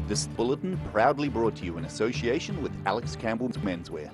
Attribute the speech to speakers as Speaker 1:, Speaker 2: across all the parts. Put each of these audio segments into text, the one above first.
Speaker 1: This bulletin proudly brought to you in association with Alex Campbell's Menswear.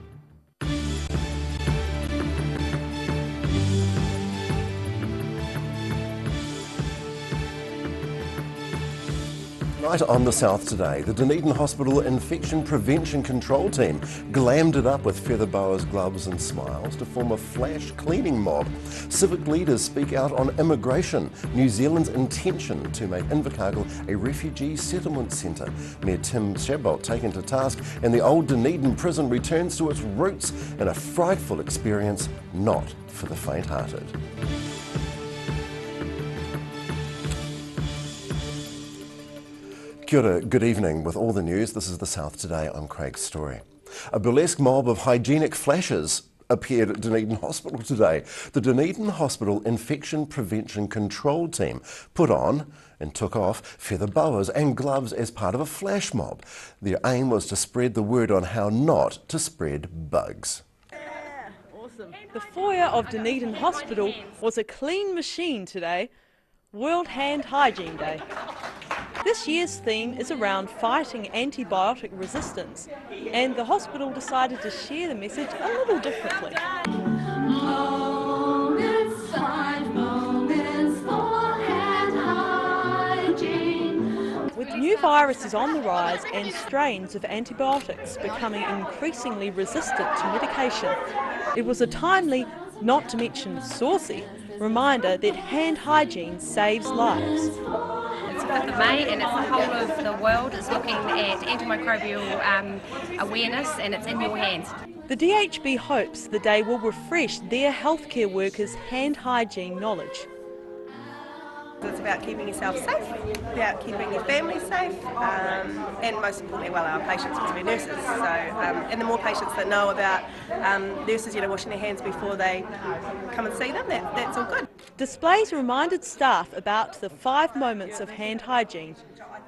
Speaker 2: Right on the South today, the Dunedin Hospital Infection Prevention Control Team glammed it up with feather boas, gloves and smiles to form a flash cleaning mob. Civic leaders speak out on immigration, New Zealand's intention to make Invercargill a refugee settlement centre. Mayor Tim Shadbolt taken to task, and the old Dunedin prison returns to its roots in a frightful experience not for the faint-hearted. Kia ora, good evening. With all the news, this is the South Today. I'm Craig Story. A burlesque mob of hygienic flashes appeared at Dunedin Hospital today. The Dunedin Hospital Infection Prevention Control Team put on and took off feather boas and gloves as part of a flash mob. Their aim was to spread the word on how not to spread bugs.
Speaker 3: Awesome. The foyer of Dunedin Hospital was a clean machine today, World Hand Hygiene Day. This year's theme is around fighting antibiotic resistance, and the hospital decided to share the message a little differently. With new viruses on the rise and strains of antibiotics becoming increasingly resistant to medication, it was a timely, not to mention saucy, reminder that hand hygiene saves lives.
Speaker 4: It's 5th of May and it's the whole of the world is looking at antimicrobial awareness, and it's in your hands.
Speaker 3: The DHB hopes the day will refresh their healthcare workers' hand hygiene knowledge.
Speaker 5: It's about keeping yourself safe, about keeping your family safe, and most importantly, well, our patients, because we're nurses. So, and the more patients that know about nurses, washing their hands before they come and see them, that's all good.
Speaker 3: Displays reminded staff about the 5 moments of hand hygiene,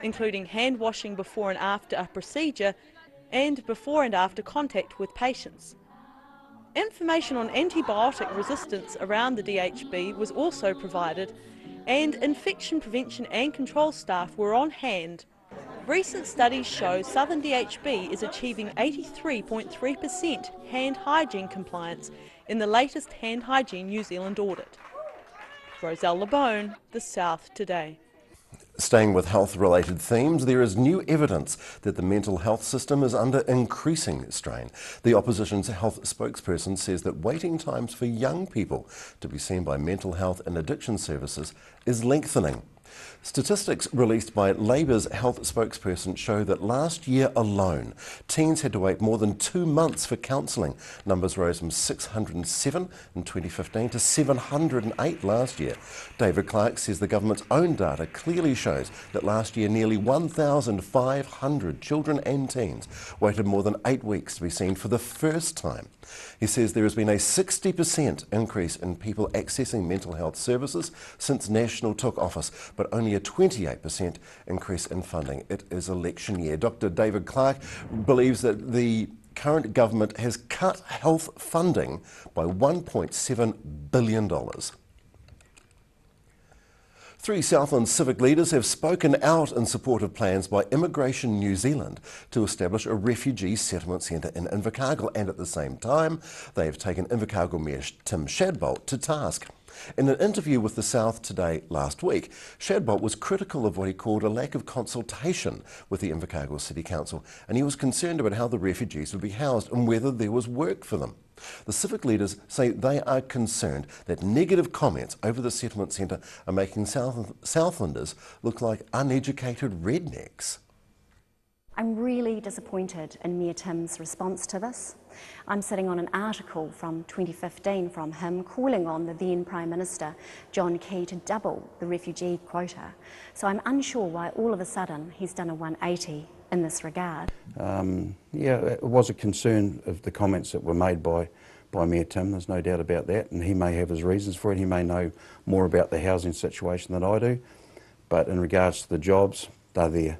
Speaker 3: including hand washing before and after a procedure and before and after contact with patients. Information on antibiotic resistance around the DHB was also provided, and infection prevention and control staff were on hand. Recent studies show Southern DHB is achieving 83.3% hand hygiene compliance in the latest Hand Hygiene New Zealand audit. Roselle LeBone, The South Today.
Speaker 2: Staying with health-related themes, there is new evidence that the mental health system is under increasing strain. The opposition's health spokesperson says that waiting times for young people to be seen by mental health and addiction services is lengthening. Statistics released by Labour's health spokesperson show that last year alone, teens had to wait more than 2 months for counselling. Numbers rose from 607 in 2015 to 708 last year. David Clark says the government's own data clearly shows that last year nearly 1,500 children and teens waited more than 8 weeks to be seen for the first time. He says there has been a 60% increase in people accessing mental health services since National took office, but only a 28% increase in funding. It is election year. Dr. David Clark believes that the current government has cut health funding by $1.7 billion. 3 Southland civic leaders have spoken out in support of plans by Immigration New Zealand to establish a refugee settlement centre in Invercargill, and at the same time they have taken Invercargill Mayor Tim Shadbolt to task. In an interview with the South Today last week, Shadbolt was critical of what he called a lack of consultation with the Invercargill City Council, and he was concerned about how the refugees would be housed and whether there was work for them. The civic leaders say they are concerned that negative comments over the settlement centre are making Southlanders look like uneducated rednecks.
Speaker 6: I'm really disappointed in Mayor Tim's response to this. I'm sitting on an article from 2015 from him calling on the then Prime Minister John Key to double the refugee quota. So I'm unsure why all of a sudden he's done a 180 in this regard.
Speaker 7: Yeah, it was a concern of the comments that were made by Mayor Tim, there's no doubt about that, and he may have his reasons for it. He may know more about the housing situation than I do, but in regards to the jobs, they're there.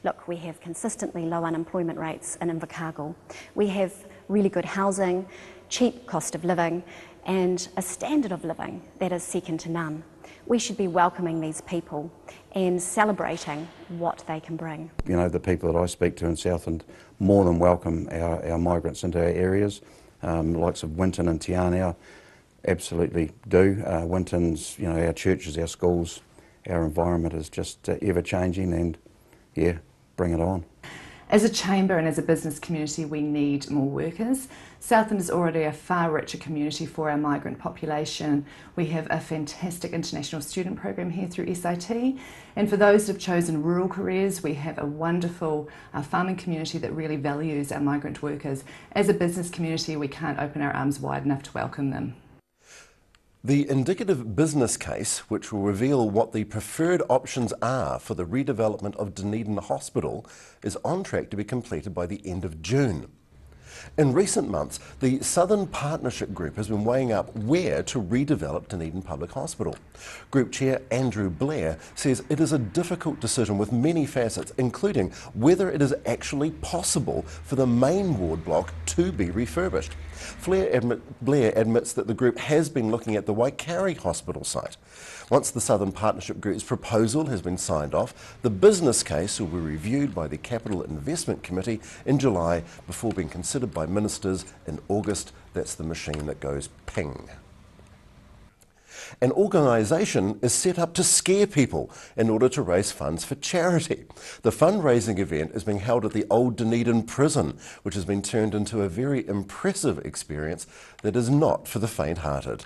Speaker 6: Look, we have consistently low unemployment rates in Invercargill. We have really good housing, cheap cost of living, and a standard of living that is second to none. We should be welcoming these people and celebrating what they can bring.
Speaker 7: You know, the people that I speak to in Southland more than welcome our migrants into our areas. The likes of Winton and Te Anau absolutely do. Winton's, you know, our churches, our schools, our environment is just ever changing, and yeah, bring it on.
Speaker 8: As a chamber and as a business community, we need more workers. Southland is already a far richer community for our migrant population. We have a fantastic international student program here through SIT, and for those that have chosen rural careers, we have a wonderful farming community that really values our migrant workers. As a business community, we can't open our arms wide enough to welcome them.
Speaker 2: The indicative business case, which will reveal what the preferred options are for the redevelopment of Dunedin Hospital, is on track to be completed by the end of June. In recent months, the Southern Partnership Group has been weighing up where to redevelop Dunedin Public Hospital. Group Chair Andrew Blair says it is a difficult decision with many facets, including whether it is actually possible for the main ward block to be refurbished. Blair admits that the group has been looking at the Waikari Hospital site. Once the Southern Partnership Group's proposal has been signed off, the business case will be reviewed by the Capital Investment Committee in July before being considered by ministers in August. That's the machine that goes ping. An organisation is set up to scare people in order to raise funds for charity. The fundraising event is being held at the Old Dunedin Prison, which has been turned into a very impressive experience that is not for the faint-hearted.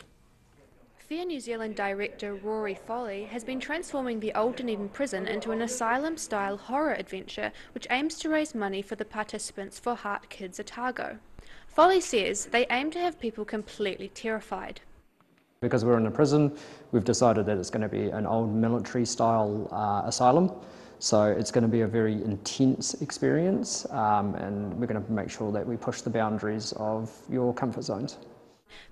Speaker 9: Fair New Zealand director Rory Foley has been transforming the Old Dunedin Prison into an asylum-style horror adventure which aims to raise money for the participants for Heart Kids Otago. Foley says they aim to have people completely terrified.
Speaker 10: Because we're in a prison, we've decided that it's going to be an old military-style asylum. So it's going to be a very intense experience, and we're going to make sure that we push the boundaries of your comfort zones.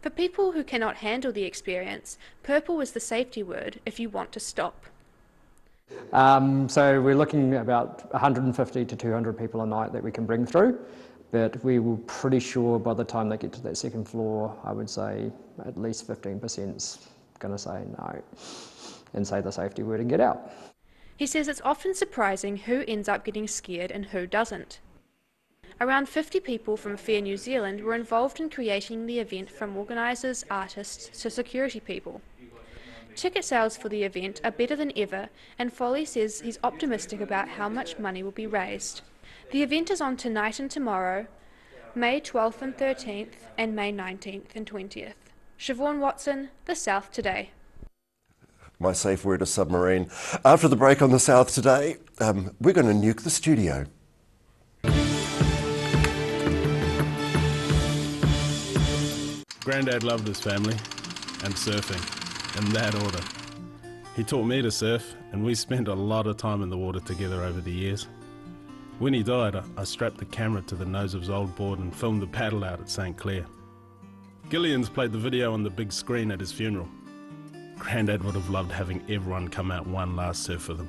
Speaker 9: For people who cannot handle the experience, purple is the safety word if you want to stop.
Speaker 10: So we're looking at about 150 to 200 people a night that we can bring through. But we were pretty sure by the time they get to that second floor, I would say at least 15% is going to say no and say the safety word and get out.
Speaker 9: He says it's often surprising who ends up getting scared and who doesn't. Around 50 people from Fair New Zealand were involved in creating the event, from organisers, artists to security people. Ticket sales for the event are better than ever, and Foley says he's optimistic about how much money will be raised. The event is on tonight and tomorrow, May 12th and 13th, and May 19th and 20th. Siobhan Watson, The South Today.
Speaker 2: My safe word is submarine. After the break on The South Today, we're going to nuke the studio.
Speaker 11: Grandad loved his family and surfing, in that order. He taught me to surf, and we spent a lot of time in the water together over the years. When he died, I strapped the camera to the nose of his old board and filmed the paddle out at St. Clair. Gillian's played the video on the big screen at his funeral. Grandad would have loved having everyone come out one last surf with him.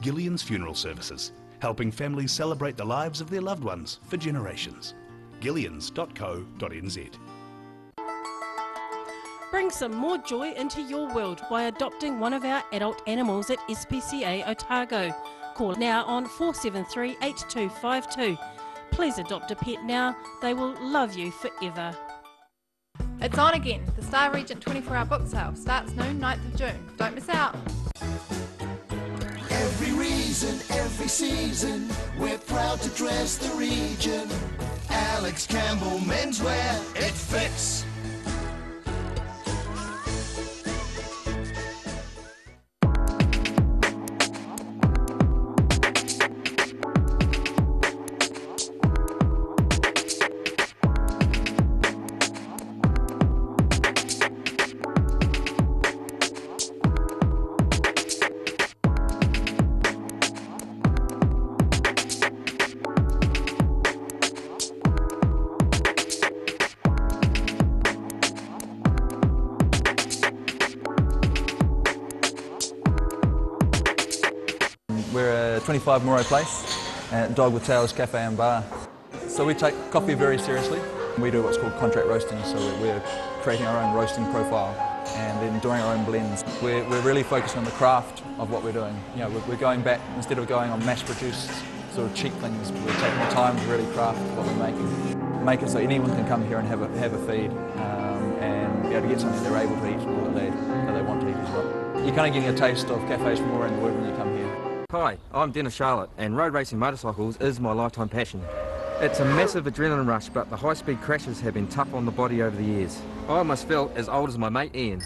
Speaker 12: Gillian's Funeral Services, helping families celebrate the lives of their loved ones for generations. Gillians.co.nz.
Speaker 13: Bring some more joy into your world by adopting one of our adult animals at SPCA Otago. Call now on 473 8252. Please adopt a pet now. They will love you forever.
Speaker 14: It's on again. The Star Regent 24-hour book sale starts noon, 9th of June. Don't miss out.
Speaker 15: Every reason, every season, we're proud to dress the region. Alex Campbell Menswear, it fits.
Speaker 16: We're a 25 Moreau Place at Dog with Tails Cafe and Bar. So we take coffee very seriously. We do what's called contract roasting, so we're creating our own roasting profile and then doing our own blends. We're really focusing on the craft of what we're doing. You know, we're going back, instead of going on mass-produced sort of cheap things, we're taking the time to really craft what we're making. Make it so anyone can come here and have a feed and be able to get something they're able to eat or that they want to eat as well. You're kind of getting a taste of cafes from all around the world when you come here.
Speaker 17: Hi, I'm Dennis Charlotte, and road racing motorcycles is my lifetime passion. It's a massive adrenaline rush, but the high-speed crashes have been tough on the body over the years. I almost felt as old as my mate Ian.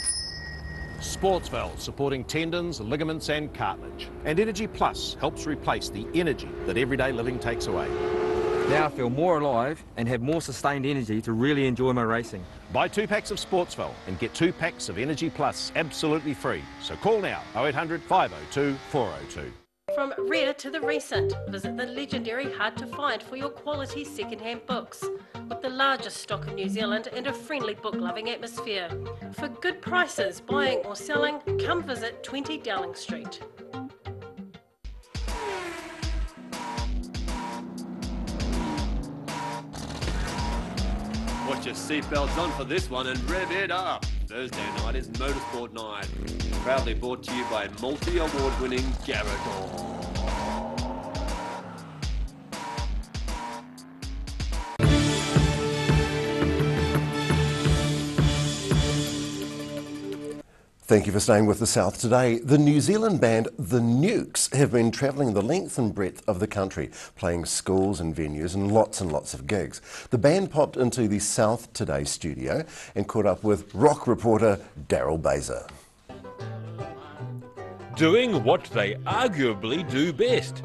Speaker 18: Sportsval, supporting tendons, ligaments and cartilage. And Energy Plus helps replace the energy that everyday living takes away.
Speaker 17: Now I feel more alive and have more sustained energy to really enjoy my racing.
Speaker 18: Buy 2 packs of Sportsval and get 2 packs of Energy Plus absolutely free. So call now, 0800 502 402.
Speaker 13: From rare to the recent, visit the legendary Hard to Find for your quality second-hand books. With the largest stock in New Zealand and a friendly book-loving atmosphere. For good prices, buying or selling, come visit 20 Dowling Street.
Speaker 19: Put your seatbelts on for this one and rev it up. Thursday night is Motorsport Night. Proudly brought to you by multi-award-winning Garador.
Speaker 2: Thank you for staying with The South today. The New Zealand band The Nukes have been travelling the length and breadth of the country, playing schools and venues and lots of gigs. The band popped into the South Today studio and caught up with rock reporter Daryl Baser.
Speaker 20: Doing what they arguably do best.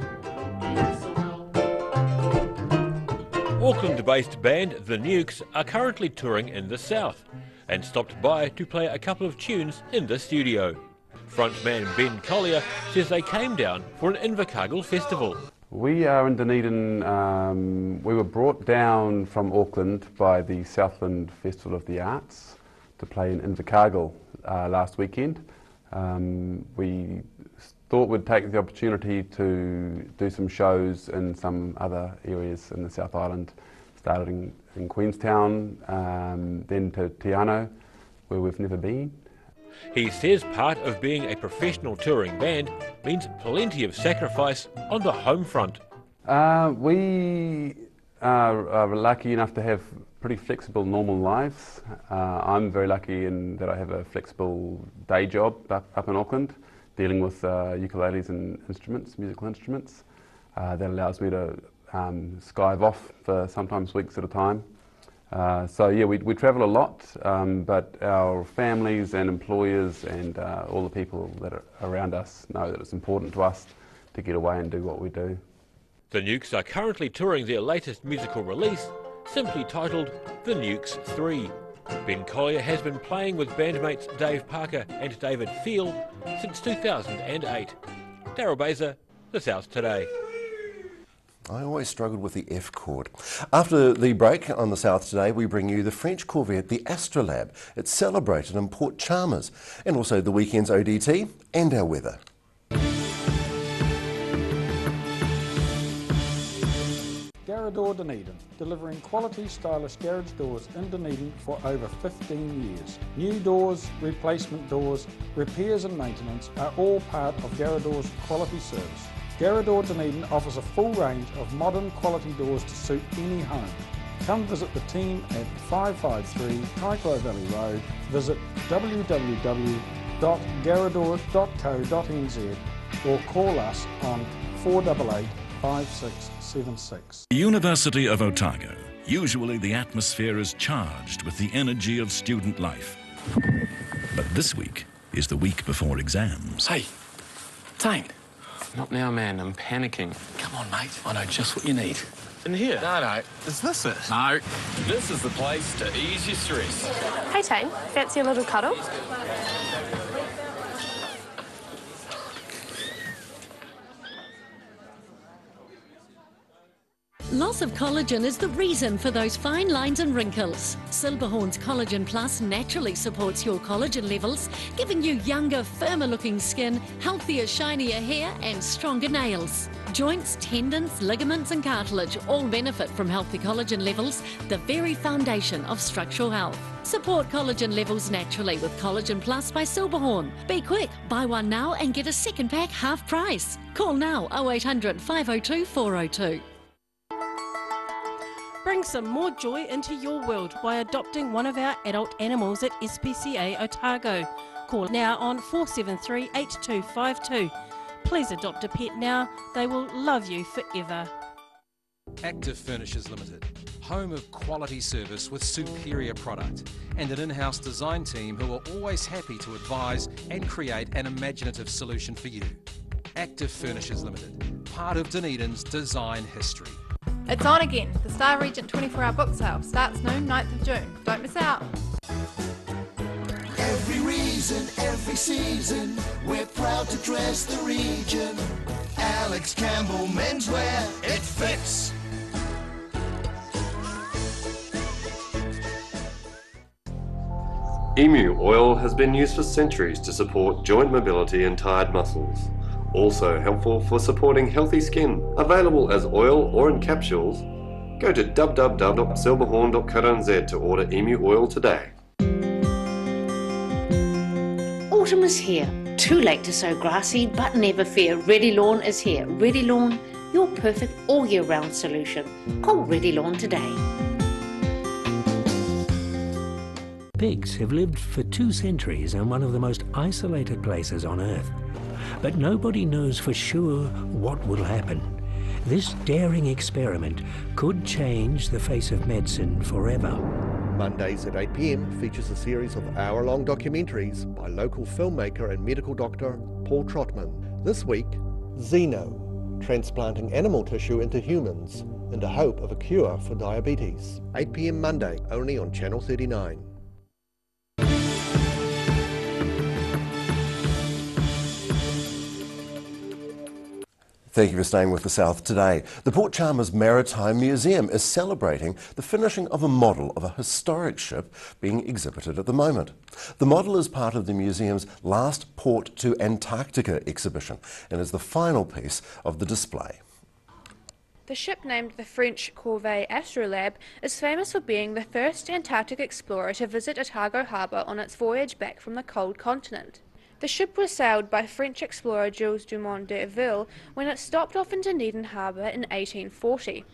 Speaker 20: Auckland-based band The Nukes are currently touring in the South and stopped by to play a couple of tunes in the studio. Frontman Ben Collier says they came down for an Invercargill festival.
Speaker 21: We are in Dunedin. We were brought down from Auckland by the Southland Festival of the Arts to play in Invercargill last weekend. We thought we'd take the opportunity to do some shows in some other areas in the South Island, starting in Queenstown, then to Te Anau, where we've never been.
Speaker 20: He says part of being a professional touring band means plenty of sacrifice on the home front.
Speaker 21: We are lucky enough to have pretty flexible normal lives. I'm very lucky in that I have a flexible day job up in Auckland, dealing with ukuleles and instruments, musical instruments. That allows me to skive off for sometimes weeks at a time. So yeah, we travel a lot, but our families and employers and all the people that are around us know that it's important to us to get away and do what we do.
Speaker 20: The Nukes are currently touring their latest musical release, simply titled The Nukes 3. Ben Collier has been playing with bandmates Dave Parker and David Field since 2008. Daryl Baser, The South Today.
Speaker 2: I always struggled with the F chord. After the break on The South Today, we bring you the French Corvette, the Astrolabe. It's celebrated in Port Chalmers, and also the weekend's ODT and our weather.
Speaker 22: Garador Dunedin, delivering quality stylish garage doors in Dunedin for over 15 years. New doors, replacement doors, repairs and maintenance are all part of Garador's quality service. Garador Dunedin offers a full range of modern quality doors to suit any home. Come visit the team at 553 Kaikoura Valley Road. Visit www.garador.co.nz or call us on 488 5676.
Speaker 23: University of Otago. Usually the atmosphere is charged with the energy of student life. But this week is the week before exams.
Speaker 24: Hey, Dane. Not now, man. I'm panicking. Come on, mate. I know just what you need. In here? No. Is this it? No. This is the place to ease your stress.
Speaker 25: Hey, Tane. Fancy a little cuddle?
Speaker 1: Loss of collagen is the reason for those fine lines and wrinkles. Silberhorn's Collagen Plus naturally supports your collagen levels, giving you younger, firmer-looking skin, healthier, shinier hair and stronger nails. Joints, tendons, ligaments and cartilage all benefit from healthy collagen levels, the very foundation of structural health. Support collagen levels naturally with Collagen Plus by Silberhorn. Be quick, buy one now and get a second pack half price. Call now 0800 502 402.
Speaker 13: Bring some more joy into your world by adopting one of our adult animals at SPCA Otago. Call now on 473 8252. Please adopt a pet now, they will love you forever.
Speaker 18: Active Furnishers Limited, home of quality service with superior product and an in-house design team who are always happy to advise and create an imaginative solution for you. Active Furnishers Limited, part of Dunedin's design history.
Speaker 14: It's on again. The Star Regent 24-hour book sale starts noon, 9th of June. Don't miss out.
Speaker 15: Every reason, every season, we're proud to dress the region. Alex Campbell Menswear, it fits.
Speaker 19: Emu oil has been used for centuries to support joint mobility and tired muscles. Also helpful for supporting healthy skin. Available as oil or in capsules. Go to www.silberhorn.co.nz to order emu oil today.
Speaker 3: Autumn is here. Too late to sow grass seed, but never fear. Ready Lawn is here. Ready Lawn, your perfect all year round solution. Call Ready Lawn today.
Speaker 4: Pigs have lived for 2 centuries in one of the most isolated places on Earth. But nobody knows for sure what will happen. This daring experiment could change the face of medicine forever.
Speaker 5: Mondays at 8 p.m. features a series of hour-long documentaries by local filmmaker and medical doctor Paul Trotman. This week, Xeno, transplanting animal tissue into humans in the hope of a cure for diabetes. 8 p.m. Monday, only on Channel 39.
Speaker 2: Thank you for staying with The South Today. The Port Chalmers Maritime Museum is celebrating the finishing of a model of a historic ship being exhibited at the moment. The model is part of the museum's Last Port to Antarctica exhibition and is the final piece of the display.
Speaker 9: The ship, named the French Corvette Astrolabe, is famous for being the first Antarctic explorer to visit Otago Harbour on its voyage back from the cold continent. The ship was sailed by French explorer Jules Dumont d'Urville when it stopped off in Dunedin Harbour in 1840.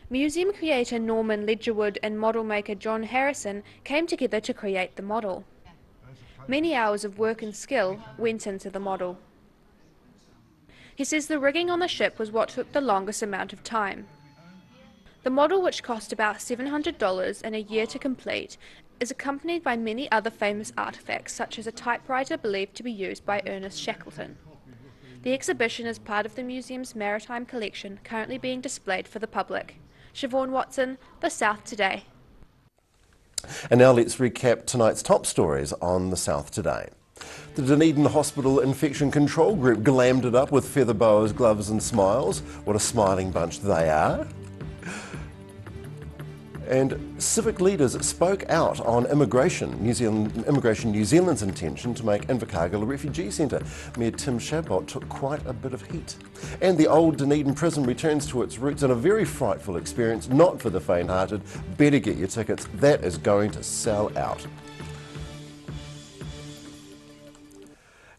Speaker 9: Museum creator Norman Ledgerwood and model maker John Harrison came together to create the model. Many hours of work and skill went into the model. He says the rigging on the ship was what took the longest amount of time. The model, which cost about $700 and a year to complete, is accompanied by many other famous artefacts, such as a typewriter believed to be used by Ernest Shackleton. The exhibition is part of the museum's maritime collection, currently being displayed for the public. Siobhan Watson, The South Today.
Speaker 2: And now let's recap tonight's top stories on The South Today. The Dunedin Hospital Infection Control Group glammed it up with feather boas, gloves and smiles. What a smiling bunch they are. And civic leaders spoke out on Immigration New Zealand's intention to make Invercargill a refugee centre. Mayor Tim Chabot took quite a bit of heat. And the old Dunedin prison returns to its roots in a very frightful experience, not for the faint-hearted. Better get your tickets, that is going to sell out.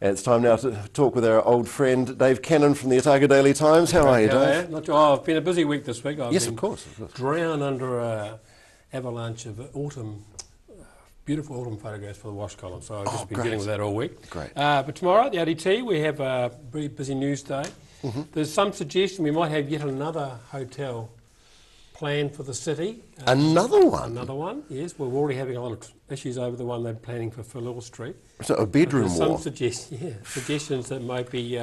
Speaker 2: And it's time now to talk with our old friend Dave Cannon from the Otago Daily Times. How are you, Dave?
Speaker 6: I've been a busy week this week.
Speaker 2: Yes, of course.
Speaker 6: Drowned under an avalanche of beautiful autumn photographs for the Wash column. So I've just been dealing with that all week.
Speaker 2: Great.
Speaker 6: But tomorrow at the ODT we have a very busy news day. There's some suggestion we might have yet another hotel planned for the city.
Speaker 2: Another one?
Speaker 6: Another one, yes. We're already having a lot of issues over the one they're planning for Philor Street.
Speaker 2: So a bedroom
Speaker 6: There's
Speaker 2: war?
Speaker 6: some suggestions that might be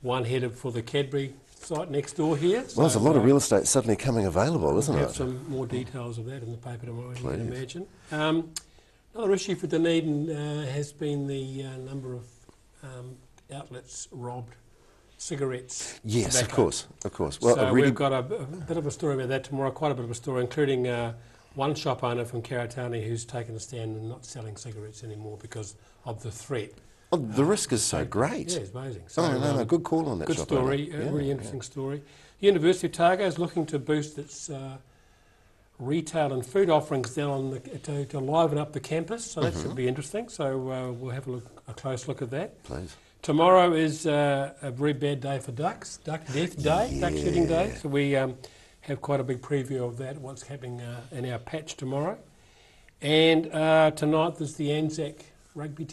Speaker 6: one headed for the Cadbury site next door here.
Speaker 2: Well, there's a lot of real estate suddenly coming available, isn't
Speaker 6: We'll
Speaker 2: it?
Speaker 6: have some more details of that in the paper tomorrow, you can imagine. Another issue for Dunedin has been the number of outlets robbed cigarettes.
Speaker 2: Yes,
Speaker 6: tobacco.
Speaker 2: of course. Well,
Speaker 6: So
Speaker 2: really
Speaker 6: we've got a bit of a story about that tomorrow, quite a bit of a story, including one shop owner from Karatani who's taken a stand and not selling cigarettes anymore because of the threat.
Speaker 2: Oh, the risk is so great.
Speaker 6: Yeah, it's amazing. So,
Speaker 2: No, good call on that.
Speaker 6: Good
Speaker 2: shop
Speaker 6: story,
Speaker 2: owner.
Speaker 6: really interesting story. The University of Otago is looking to boost its retail and food offerings down on to liven up the campus, so that should be interesting. So we'll have a close look at that.
Speaker 2: Please.
Speaker 6: Tomorrow is a very bad day for ducks, duck death day, duck shooting day. So we have quite a big preview of that, what's happening in our patch tomorrow. And tonight there's the Anzac rugby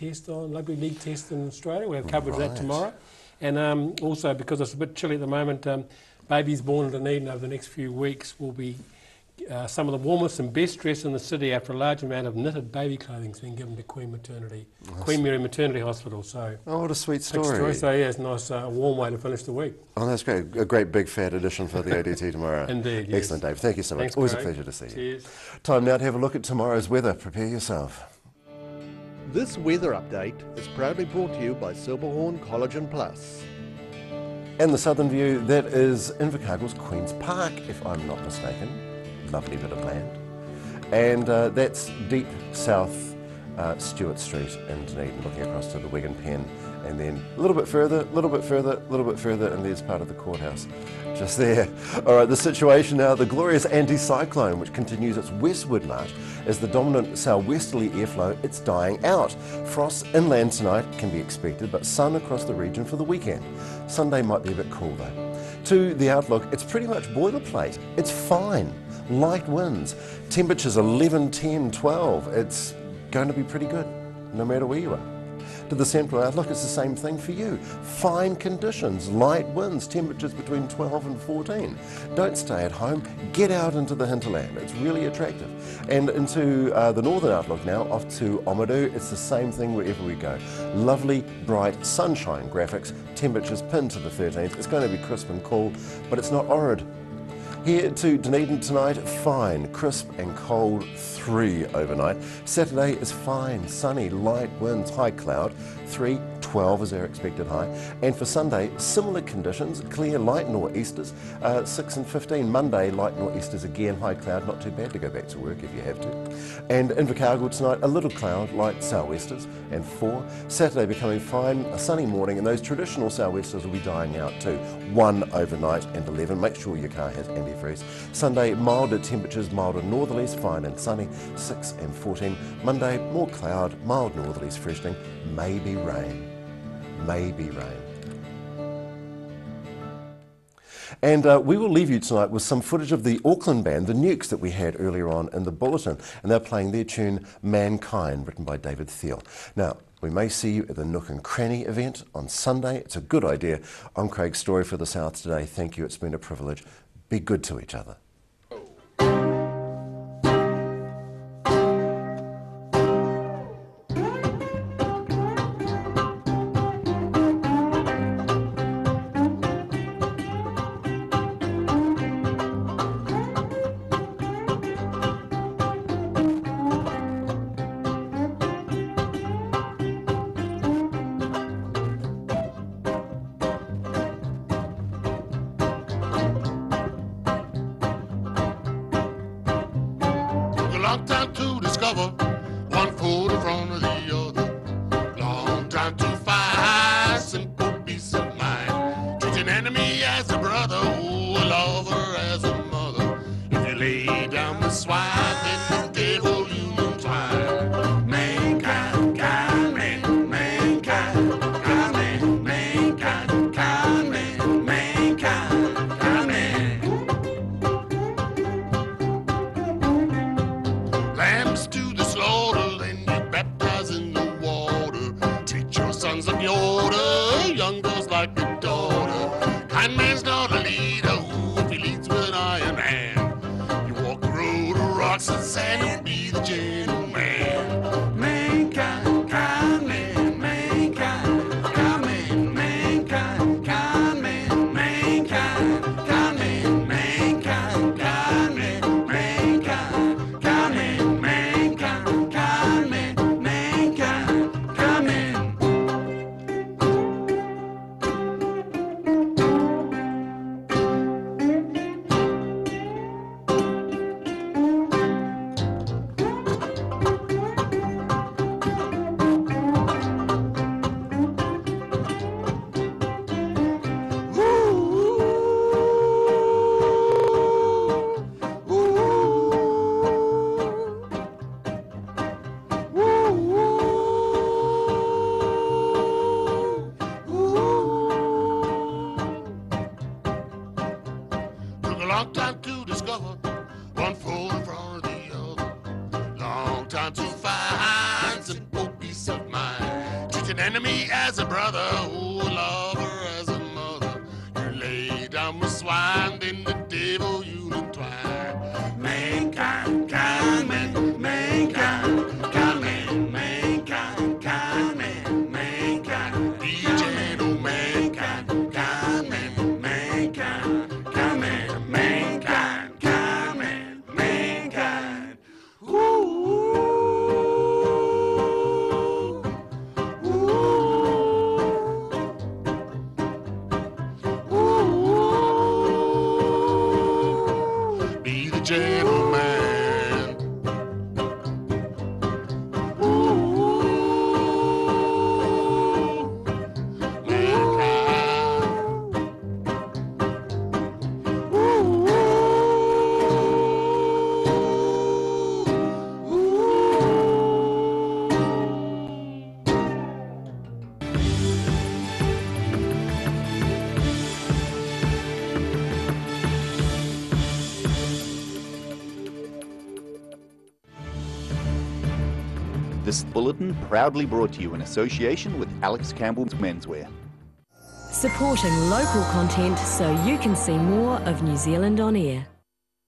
Speaker 6: league test in Australia. We have coverage of that tomorrow. And also, because it's a bit chilly at the moment, babies born in Dunedin over the next few weeks will be some of the warmest and best dressed in the city after a large amount of knitted baby clothing has been given to Queen Mary Maternity Hospital. So,
Speaker 2: oh, what a sweet story.
Speaker 6: So yeah, it's a nice warm way to finish the week.
Speaker 2: Oh, that's great. A great big fat edition for the ADT tomorrow.
Speaker 6: Indeed, yes.
Speaker 2: Excellent, Dave. Thank you so much.
Speaker 6: Thanks,
Speaker 2: Always
Speaker 6: Craig.
Speaker 2: a pleasure to see you.
Speaker 6: Cheers.
Speaker 2: Time now to have a look at tomorrow's weather. Prepare yourself.
Speaker 5: This weather update is proudly brought to you by Silverhorn Collagen Plus.
Speaker 2: And the southern view, that is Invercargill's Queen's Park, if I'm not mistaken. Lovely bit of land. And that's deep south Stewart Street in Dunedin, looking across to the Wigan Pen. And then a little bit further, and there's part of the courthouse just there. All right, the situation now, the glorious anticyclone, which continues its westward march as the dominant southwesterly airflow, it's dying out. Frost inland tonight can be expected, but sun across the region for the weekend. Sunday might be a bit cool though. To the outlook, it's pretty much boilerplate. It's fine. Light winds. Temperatures 11, 10, 12. It's going to be pretty good, no matter where you are. To the central outlook, it's the same thing for you. Fine conditions, light winds, temperatures between 12 and 14. Don't stay at home, get out into the hinterland. It's really attractive. And into the northern outlook now, off to Oamaru, it's the same thing wherever we go. Lovely, bright sunshine graphics, temperatures pinned to the 13th. It's going to be crisp and cool, but it's not horrid. Here to Dunedin tonight, fine, crisp and cold, 3 overnight. Saturday is fine, sunny, light winds, high cloud, 3, 12 is our expected high. And for Sunday, similar conditions, clear, light nor'easters, 6 and 15. Monday, light nor'easters again, high cloud, not too bad to go back to work if you have to. And Invercargill tonight, a little cloud, light sou'westers, and 4. Saturday becoming fine, a sunny morning, and those traditional sou'westers will be dying out too. 1 overnight and 11. Make sure your car has antifreeze. Sunday, milder temperatures, milder northerlies, fine and sunny, 6 and 14. Monday, more cloud, mild northerlies freshening, maybe rain. Maybe rain. And we will leave you tonight with some footage of the Auckland band, the Nukes, that we had earlier on in the bulletin. And they're playing their tune, Mankind, written by David Thiel. Now, we may see you at the Nook and Cranny event on Sunday. It's a good idea. I'm Craig Story for the South Today. Thank you. It's been a privilege. Be good to each other.
Speaker 7: Long time to discover one foot in front of the other. Long time to find simple peace of mind. Treat an enemy as a brother, oh, a lover as a mother. If you lay down the swine, then the devil you entwine. Mankind, kind man, mankind, kind man, mankind, kind man, mankind, kind man. Lambs to the slaughter, then you baptize in the water. Teach your sons of your order, young girls like a daughter. Kind man's not a leader, ooh, if he leads with an iron hand. You walk the road of rocks and sand and be the gentleman. Mankind, kind man, mankind, kind man, mankind, kind man, mankind, kind man, mankind, kind man, mankind, kind man. Mankind, kind man, mankind, kind man. long time to discover, one fool in front of the other. Long time to find simple peace of mind. Treat an enemy as a brother, oh, a lover as a mother. You lay down with swine, then the devil you'll entwine. Mankind, kind man, mankind, kind man, mankind, kind man, mankind. Be gentle, mankind, kind man, mankind, kind man, mankind, kind man, mankind. Be the gentleman.
Speaker 8: This bulletin proudly brought to you in association with Alex Campbell's Menswear.
Speaker 10: Supporting local content so you can see more of New Zealand on air.